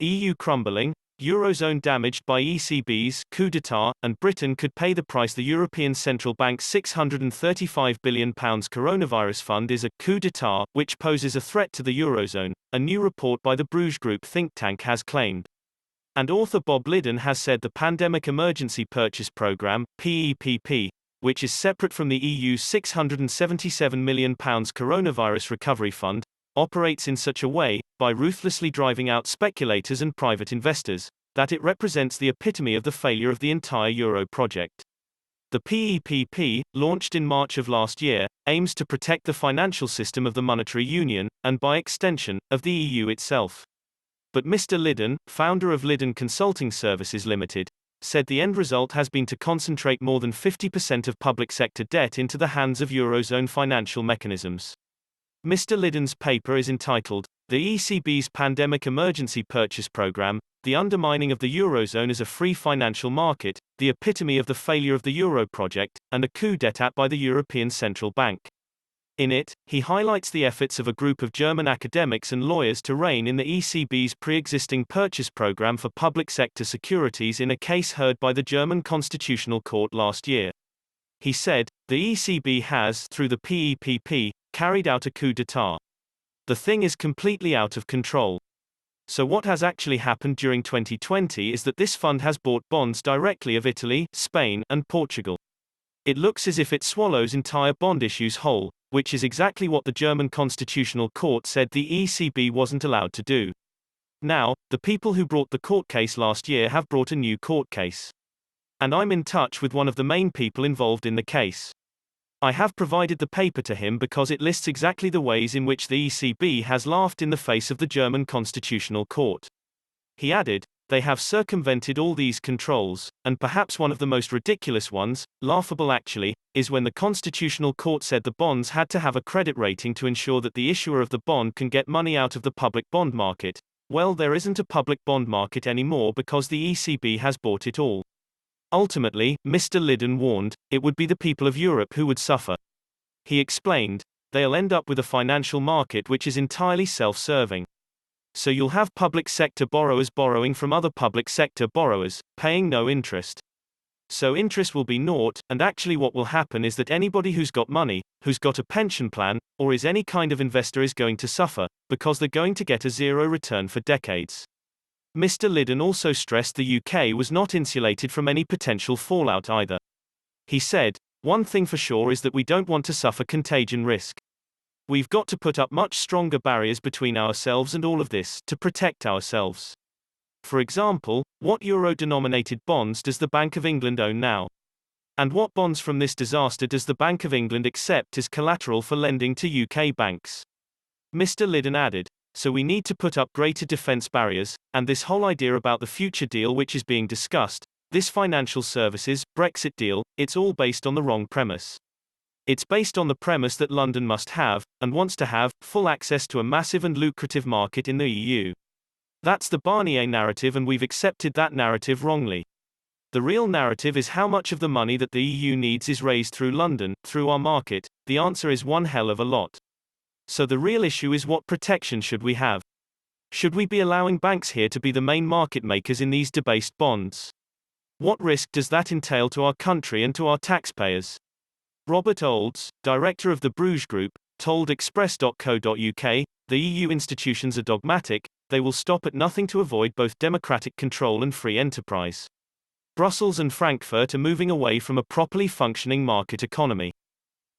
EU crumbling, Eurozone damaged by ECB's coup d'etat, and Britain could pay the price. The European Central Bank's £635 billion coronavirus fund is a coup d'etat, which poses a threat to the Eurozone, a new report by the Bruges Group think tank has claimed. And author Bob Liddon has said the Pandemic Emergency Purchase Programme, PEPP, which is separate from the EU's £677 million coronavirus recovery fund, operates in such a way, by ruthlessly driving out speculators and private investors, that it represents the epitome of the failure of the entire Euro project. The PEPP, launched in March of last year, aims to protect the financial system of the monetary union, and by extension, of the EU itself. But Mr. Liddon, founder of Liddon Consulting Services Limited, said the end result has been to concentrate more than 50% of public sector debt into the hands of Eurozone financial mechanisms. Mr. Liddon's paper is entitled, The ECB's Pandemic Emergency Purchase Programme, The Undermining of the Eurozone as a Free Financial Market, the Epitome of the Failure of the Euro Project, and a Coup d'etat by the European Central Bank. In it, he highlights the efforts of a group of German academics and lawyers to rein in the ECB's pre-existing purchase program for public sector securities in a case heard by the German Constitutional Court last year. He said, the ECB has, through the PEPP, carried out a coup d'etat. The thing is completely out of control. So what has actually happened during 2020 is that this fund has bought bonds directly of Italy, Spain, and Portugal. It looks as if it swallows entire bond issues whole, which is exactly what the German Constitutional Court said the ECB wasn't allowed to do. Now, the people who brought the court case last year have brought a new court case. And I'm in touch with one of the main people involved in the case. I have provided the paper to him because it lists exactly the ways in which the ECB has laughed in the face of the German Constitutional Court. He added, they have circumvented all these controls, and perhaps one of the most ridiculous ones, laughable actually, is when the Constitutional Court said the bonds had to have a credit rating to ensure that the issuer of the bond can get money out of the public bond market. Well, there isn't a public bond market anymore because the ECB has bought it all. Ultimately, Mr. Liddon warned, it would be the people of Europe who would suffer. He explained, they'll end up with a financial market which is entirely self-serving. So you'll have public sector borrowers borrowing from other public sector borrowers, paying no interest. So interest will be naught, and actually what will happen is that anybody who's got money, who's got a pension plan, or is any kind of investor is going to suffer, because they're going to get a zero return for decades. Mr. Liddon also stressed the UK was not insulated from any potential fallout either. He said, one thing for sure is that we don't want to suffer contagion risk. We've got to put up much stronger barriers between ourselves and all of this, to protect ourselves. For example, what euro-denominated bonds does the Bank of England own now? And what bonds from this disaster does the Bank of England accept as collateral for lending to UK banks? Mr. Liddon added, so we need to put up greater defense barriers, and this whole idea about the future deal which is being discussed, this financial services, Brexit deal, it's all based on the wrong premise. It's based on the premise that London must have, and wants to have, full access to a massive and lucrative market in the EU. That's the Barnier narrative, and we've accepted that narrative wrongly. The real narrative is how much of the money that the EU needs is raised through London, through our market. The answer is one hell of a lot. So the real issue is what protection should we have? Should we be allowing banks here to be the main market makers in these debased bonds? What risk does that entail to our country and to our taxpayers? Robert Olds, director of the Bruges Group, told Express.co.uk, the EU institutions are dogmatic, they will stop at nothing to avoid both democratic control and free enterprise. Brussels and Frankfurt are moving away from a properly functioning market economy.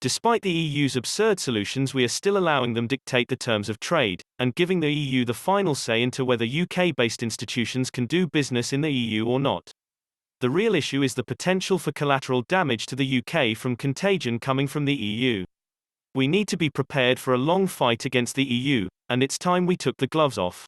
Despite the EU's absurd solutions, we are still allowing them dictate the terms of trade, and giving the EU the final say into whether UK-based institutions can do business in the EU or not. The real issue is the potential for collateral damage to the UK from contagion coming from the EU. We need to be prepared for a long fight against the EU, and it's time we took the gloves off.